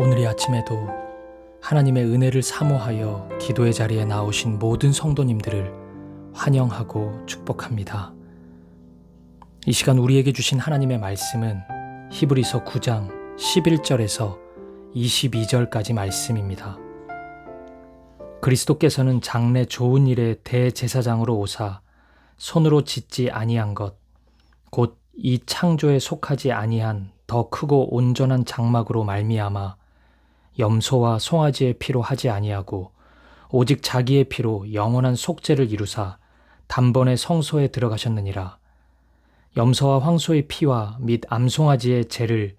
오늘 이 아침에도 하나님의 은혜를 사모하여 기도의 자리에 나오신 모든 성도님들을 환영하고 축복합니다. 이 시간 우리에게 주신 하나님의 말씀은 히브리서 9장 11절에서 22절까지 말씀입니다. 그리스도께서는 장래 좋은 일의 대제사장으로 오사 손으로 짓지 아니한 것, 곧 이 창조에 속하지 아니한 더 크고 온전한 장막으로 말미암아 염소와 송아지의 피로 하지 아니하고 오직 자기의 피로 영원한 속죄를 이루사 단번에 성소에 들어가셨느니라. 염소와 황소의 피와 및 암송아지의 죄를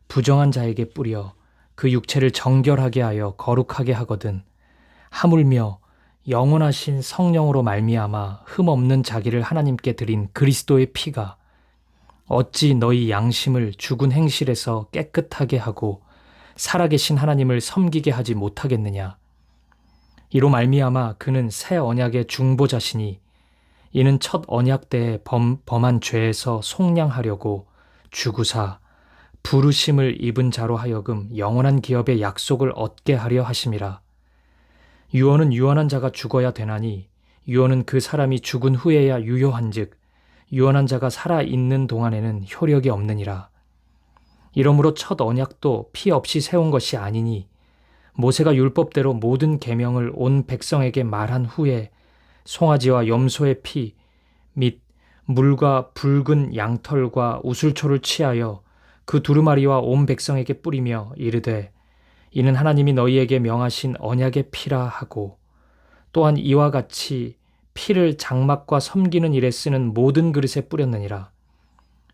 부정한 자에게 뿌려 그 육체를 정결하게 하여 거룩하게 하거든 하물며 영원하신 성령으로 말미암아 흠없는 자기를 하나님께 드린 그리스도의 피가 어찌 너희 양심을 죽은 행실에서 깨끗하게 하고 살아계신 하나님을 섬기게 하지 못하겠느냐. 이로 말미암아 그는 새 언약의 중보자시니 이는 첫 언약 때에 범한 죄에서 속량하려고 죽으사 부르심을 입은 자로 하여금 영원한 기업의 약속을 얻게 하려 하심이라. 유언은 유언한 자가 죽어야 되나니 유언은 그 사람이 죽은 후에야 유효한즉 유언한 자가 살아있는 동안에는 효력이 없느니라. 이러므로 첫 언약도 피 없이 세운 것이 아니니 모세가 율법대로 모든 계명을 온 백성에게 말한 후에 송아지와 염소의 피 및 물과 붉은 양털과 우슬초를 취하여 그 두루마리와 온 백성에게 뿌리며 이르되 이는 하나님이 너희에게 명하신 언약의 피라 하고 또한 이와 같이 피를 장막과 섬기는 일에 쓰는 모든 그릇에 뿌렸느니라.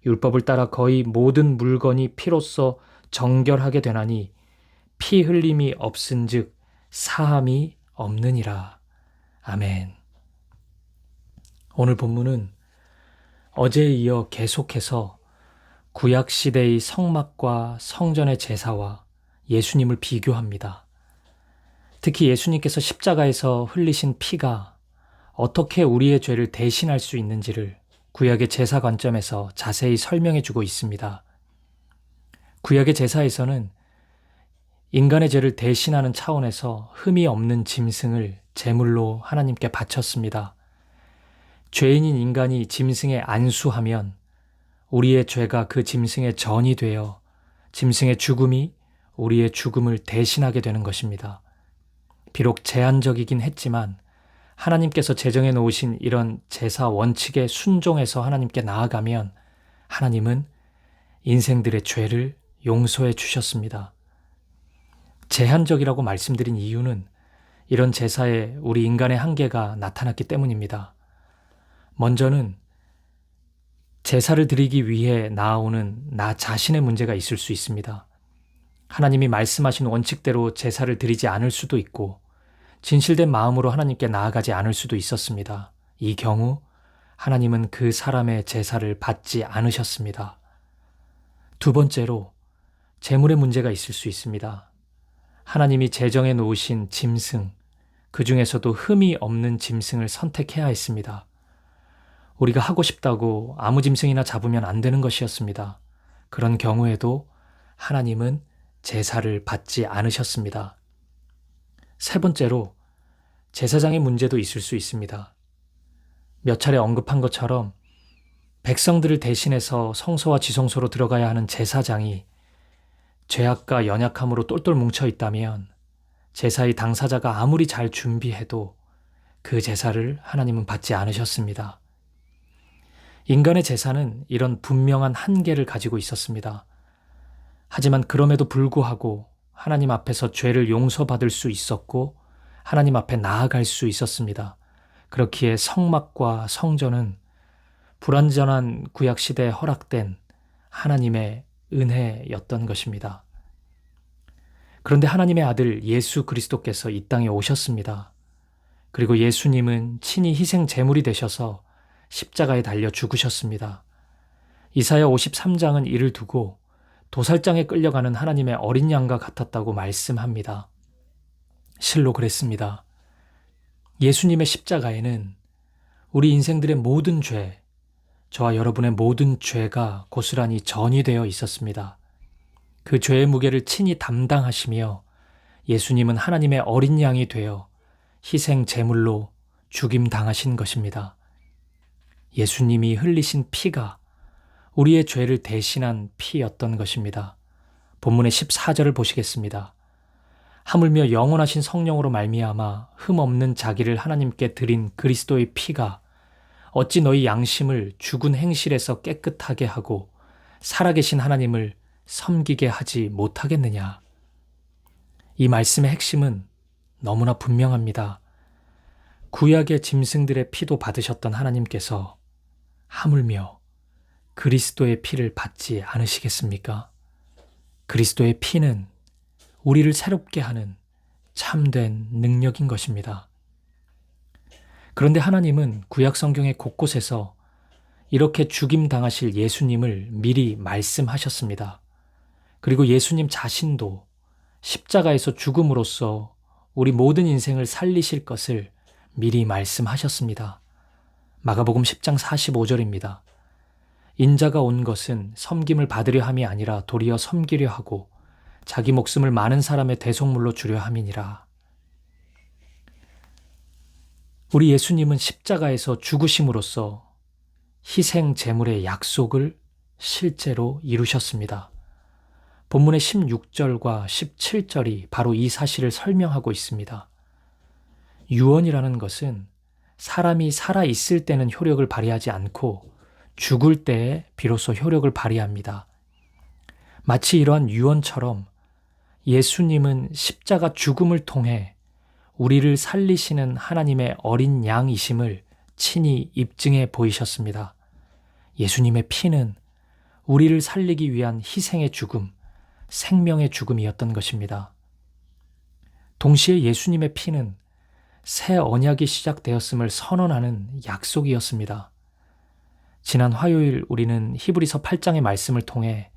율법을 따라 거의 모든 물건이 피로써 정결하게 되나니 피 흘림이 없은즉 사함이 없느니라. 아멘. 오늘 본문은 어제에 이어 계속해서 구약시대의 성막과 성전의 제사와 예수님을 비교합니다. 특히 예수님께서 십자가에서 흘리신 피가 어떻게 우리의 죄를 대신할 수 있는지를 구약의 제사 관점에서 자세히 설명해 주고 있습니다. 구약의 제사에서는 인간의 죄를 대신하는 차원에서 흠이 없는 짐승을 제물로 하나님께 바쳤습니다. 죄인인 인간이 짐승에 안수하면 우리의 죄가 그 짐승의 전이 되어 짐승의 죽음이 우리의 죽음을 대신하게 되는 것입니다. 비록 제한적이긴 했지만 하나님께서 제정해 놓으신 이런 제사 원칙에 순종해서 하나님께 나아가면 하나님은 인생들의 죄를 용서해 주셨습니다. 제한적이라고 말씀드린 이유는 이런 제사에 우리 인간의 한계가 나타났기 때문입니다. 먼저는 제사를 드리기 위해 나아오는 나 자신의 문제가 있을 수 있습니다. 하나님이 말씀하신 원칙대로 제사를 드리지 않을 수도 있고 진실된 마음으로 하나님께 나아가지 않을 수도 있었습니다. 이 경우 하나님은 그 사람의 제사를 받지 않으셨습니다. 두 번째로 재물의 문제가 있을 수 있습니다. 하나님이 제정해 놓으신 짐승, 그 중에서도 흠이 없는 짐승을 선택해야 했습니다. 우리가 하고 싶다고 아무 짐승이나 잡으면 안 되는 것이었습니다. 그런 경우에도 하나님은 제사를 받지 않으셨습니다. 세 번째로 제사장의 문제도 있을 수 있습니다. 몇 차례 언급한 것처럼 백성들을 대신해서 성소와 지성소로 들어가야 하는 제사장이 죄악과 연약함으로 똘똘 뭉쳐 있다면 제사의 당사자가 아무리 잘 준비해도 그 제사를 하나님은 받지 않으셨습니다. 인간의 제사는 이런 분명한 한계를 가지고 있었습니다. 하지만 그럼에도 불구하고 하나님 앞에서 죄를 용서받을 수 있었고 하나님 앞에 나아갈 수 있었습니다. 그렇기에 성막과 성전은 불완전한 구약시대에 허락된 하나님의 은혜였던 것입니다. 그런데 하나님의 아들 예수 그리스도께서 이 땅에 오셨습니다. 그리고 예수님은 친히 희생 제물이 되셔서 십자가에 달려 죽으셨습니다. 이사야 53장은 이를 두고 도살장에 끌려가는 하나님의 어린 양과 같았다고 말씀합니다. 실로 그랬습니다. 예수님의 십자가에는 우리 인생들의 모든 죄, 저와 여러분의 모든 죄가 고스란히 전이되어 있었습니다. 그 죄의 무게를 친히 담당하시며 예수님은 하나님의 어린 양이 되어 희생 제물로 죽임 당하신 것입니다. 예수님이 흘리신 피가 우리의 죄를 대신한 피였던 것입니다. 본문의 14절을 보시겠습니다. 하물며 영원하신 성령으로 말미암아 흠없는 자기를 하나님께 드린 그리스도의 피가 어찌 너희 양심을 죽은 행실에서 깨끗하게 하고 살아계신 하나님을 섬기게 하지 못하겠느냐. 이 말씀의 핵심은 너무나 분명합니다. 구약의 짐승들의 피도 받으셨던 하나님께서 하물며 그리스도의 피를 받지 않으시겠습니까? 그리스도의 피는 우리를 새롭게 하는 참된 능력인 것입니다. 그런데 하나님은 구약 성경의 곳곳에서 이렇게 죽임 당하실 예수님을 미리 말씀하셨습니다. 그리고 예수님 자신도 십자가에서 죽음으로써 우리 모든 인생을 살리실 것을 미리 말씀하셨습니다. 마가복음 10장 45절입니다. 인자가 온 것은 섬김을 받으려 함이 아니라 도리어 섬기려 하고 자기 목숨을 많은 사람의 대속물로 주려 함이니라. 우리 예수님은 십자가에서 죽으심으로써 희생 제물의 약속을 실제로 이루셨습니다. 본문의 16절과 17절이 바로 이 사실을 설명하고 있습니다. 유언이라는 것은 사람이 살아있을 때는 효력을 발휘하지 않고 죽을 때에 비로소 효력을 발휘합니다. 마치 이러한 유언처럼 예수님은 십자가 죽음을 통해 우리를 살리시는 하나님의 어린 양이심을 친히 입증해 보이셨습니다. 예수님의 피는 우리를 살리기 위한 희생의 죽음, 생명의 죽음이었던 것입니다. 동시에 예수님의 피는 새 언약이 시작되었음을 선언하는 약속이었습니다. 지난 화요일 우리는 히브리서 8장의 말씀을 통해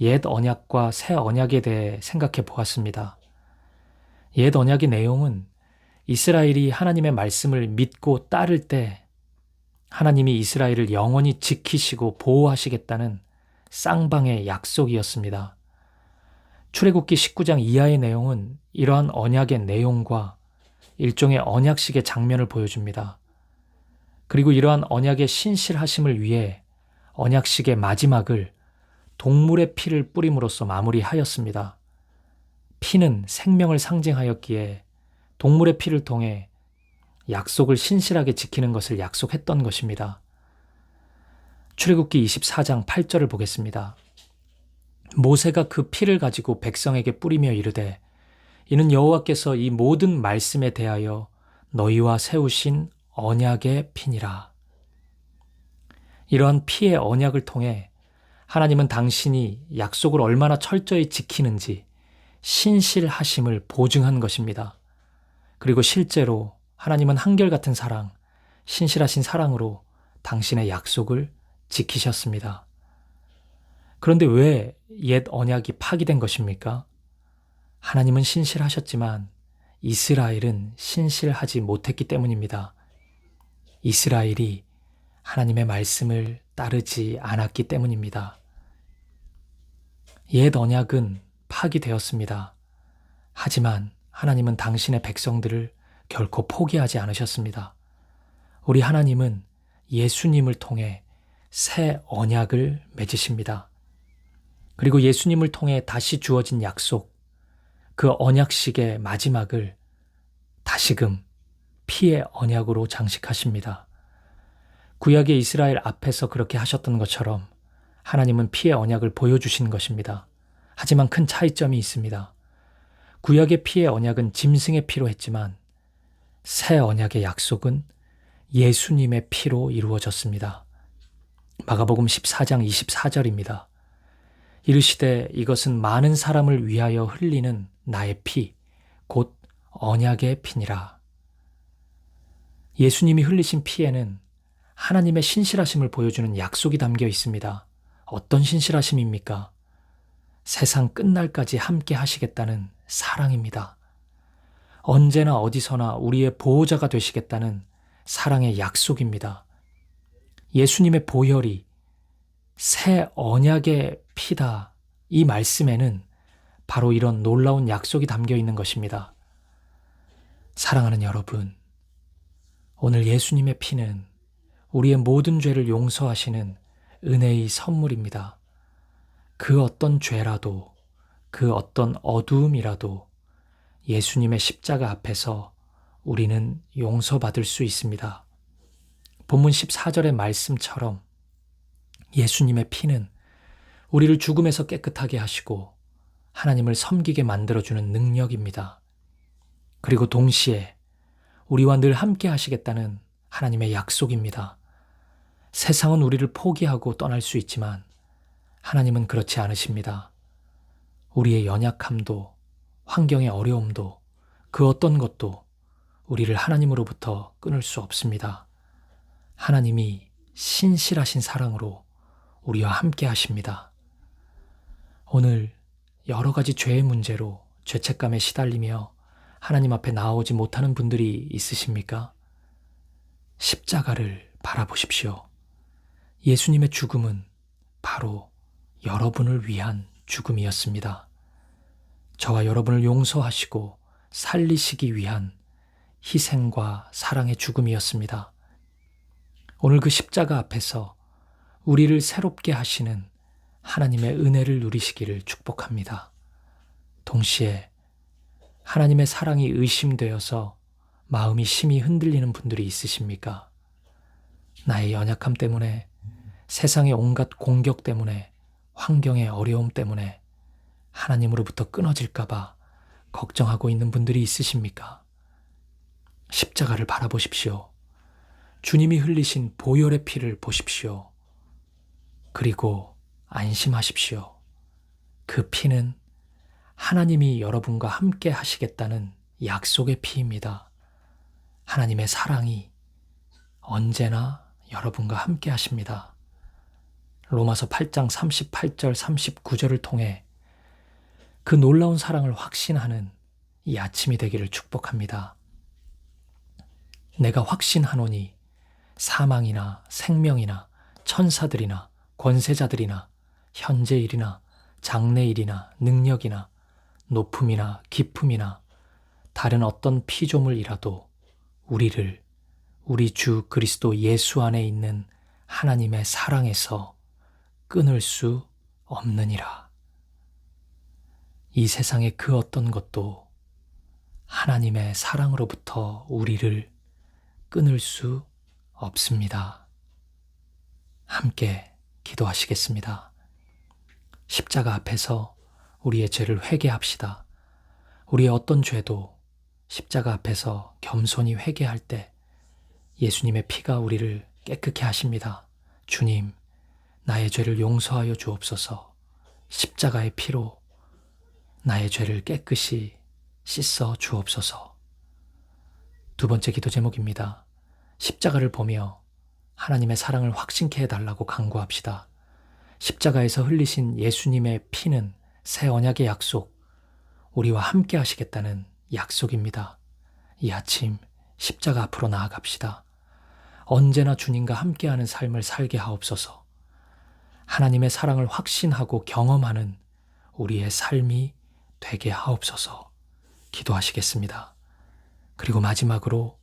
옛 언약과 새 언약에 대해 생각해 보았습니다. 옛 언약의 내용은 이스라엘이 하나님의 말씀을 믿고 따를 때 하나님이 이스라엘을 영원히 지키시고 보호하시겠다는 쌍방의 약속이었습니다. 출애굽기 19장 이하의 내용은 이러한 언약의 내용과 일종의 언약식의 장면을 보여줍니다. 그리고 이러한 언약의 신실하심을 위해 언약식의 마지막을 동물의 피를 뿌림으로써 마무리하였습니다. 피는 생명을 상징하였기에 동물의 피를 통해 약속을 신실하게 지키는 것을 약속했던 것입니다. 출애굽기 24장 8절을 보겠습니다. 모세가 그 피를 가지고 백성에게 뿌리며 이르되 이는 여호와께서 이 모든 말씀에 대하여 너희와 세우신 언약의 피니라. 이러한 피의 언약을 통해 하나님은 당신이 약속을 얼마나 철저히 지키는지 신실하심을 보증한 것입니다. 그리고 실제로 하나님은 한결같은 사랑, 신실하신 사랑으로 당신의 약속을 지키셨습니다. 그런데 왜 옛 언약이 파기된 것입니까? 하나님은 신실하셨지만 이스라엘은 신실하지 못했기 때문입니다. 이스라엘이 하나님의 말씀을 따르지 않았기 때문입니다. 옛 언약은 파기되었습니다. 하지만 하나님은 당신의 백성들을 결코 포기하지 않으셨습니다. 우리 하나님은 예수님을 통해 새 언약을 맺으십니다. 그리고 예수님을 통해 다시 주어진 약속, 그 언약식의 마지막을 다시금 피의 언약으로 장식하십니다. 구약의 이스라엘 앞에서 그렇게 하셨던 것처럼 하나님은 피의 언약을 보여주신 것입니다. 하지만 큰 차이점이 있습니다. 구약의 피의 언약은 짐승의 피로 했지만 새 언약의 약속은 예수님의 피로 이루어졌습니다. 마가복음 14장 24절입니다. 이르시되 이것은 많은 사람을 위하여 흘리는 나의 피, 곧 언약의 피니라. 예수님이 흘리신 피에는 하나님의 신실하심을 보여주는 약속이 담겨 있습니다. 어떤 신실하심입니까? 세상 끝날까지 함께 하시겠다는 사랑입니다. 언제나 어디서나 우리의 보호자가 되시겠다는 사랑의 약속입니다. 예수님의 보혈이 새 언약의 피다 이 말씀에는 바로 이런 놀라운 약속이 담겨 있는 것입니다. 사랑하는 여러분, 오늘 예수님의 피는 우리의 모든 죄를 용서하시는 은혜의 선물입니다. 그 어떤 죄라도, 그 어떤 어두움이라도 예수님의 십자가 앞에서 우리는 용서받을 수 있습니다. 본문 14절의 말씀처럼 예수님의 피는 우리를 죽음에서 깨끗하게 하시고 하나님을 섬기게 만들어주는 능력입니다. 그리고 동시에 우리와 늘 함께 하시겠다는 하나님의 약속입니다. 세상은 우리를 포기하고 떠날 수 있지만 하나님은 그렇지 않으십니다. 우리의 연약함도, 환경의 어려움도, 그 어떤 것도 우리를 하나님으로부터 끊을 수 없습니다. 하나님이 신실하신 사랑으로 우리와 함께 하십니다. 오늘 여러 가지 죄의 문제로 죄책감에 시달리며 하나님 앞에 나오지 못하는 분들이 있으십니까? 십자가를 바라보십시오. 예수님의 죽음은 바로 여러분을 위한 죽음이었습니다. 저와 여러분을 용서하시고 살리시기 위한 희생과 사랑의 죽음이었습니다. 오늘 그 십자가 앞에서 우리를 새롭게 하시는 하나님의 은혜를 누리시기를 축복합니다. 동시에 하나님의 사랑이 의심되어서 마음이 심히 흔들리는 분들이 있으십니까? 나의 연약함 때문에, 세상의 온갖 공격 때문에, 환경의 어려움 때문에 하나님으로부터 끊어질까봐 걱정하고 있는 분들이 있으십니까? 십자가를 바라보십시오. 주님이 흘리신 보혈의 피를 보십시오. 그리고 안심하십시오. 그 피는 하나님이 여러분과 함께 하시겠다는 약속의 피입니다. 하나님의 사랑이 언제나 여러분과 함께 하십니다. 로마서 8장 38절 39절을 통해 그 놀라운 사랑을 확신하는 이 아침이 되기를 축복합니다. 내가 확신하노니 사망이나 생명이나 천사들이나 권세자들이나 현재일이나 장래일이나 능력이나 높음이나 깊음이나 다른 어떤 피조물이라도 우리를 우리 주 그리스도 예수 안에 있는 하나님의 사랑에서 끊을 수 없느니라. 이 세상의 그 어떤 것도 하나님의 사랑으로부터 우리를 끊을 수 없습니다. 함께 기도하시겠습니다. 십자가 앞에서 우리의 죄를 회개합시다. 우리의 어떤 죄도 십자가 앞에서 겸손히 회개할 때 예수님의 피가 우리를 깨끗게 하십니다. 주님, 나의 죄를 용서하여 주옵소서. 십자가의 피로 나의 죄를 깨끗이 씻어 주옵소서. 두 번째 기도 제목입니다. 십자가를 보며 하나님의 사랑을 확신케 해달라고 간구합시다. 십자가에서 흘리신 예수님의 피는 새 언약의 약속, 우리와 함께 하시겠다는 약속입니다. 이 아침 십자가 앞으로 나아갑시다. 언제나 주님과 함께하는 삶을 살게 하옵소서. 하나님의 사랑을 확신하고 경험하는 우리의 삶이 되게 하옵소서. 기도하시겠습니다. 그리고 마지막으로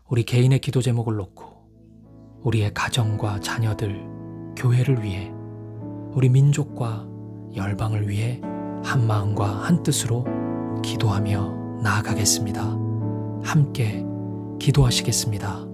우리 개인의 기도 제목을 놓고 우리의 가정과 자녀들, 교회를 위해, 우리 민족과 열방을 위해 한 마음과 한 뜻으로 기도하며 나아가겠습니다. 함께 기도하시겠습니다.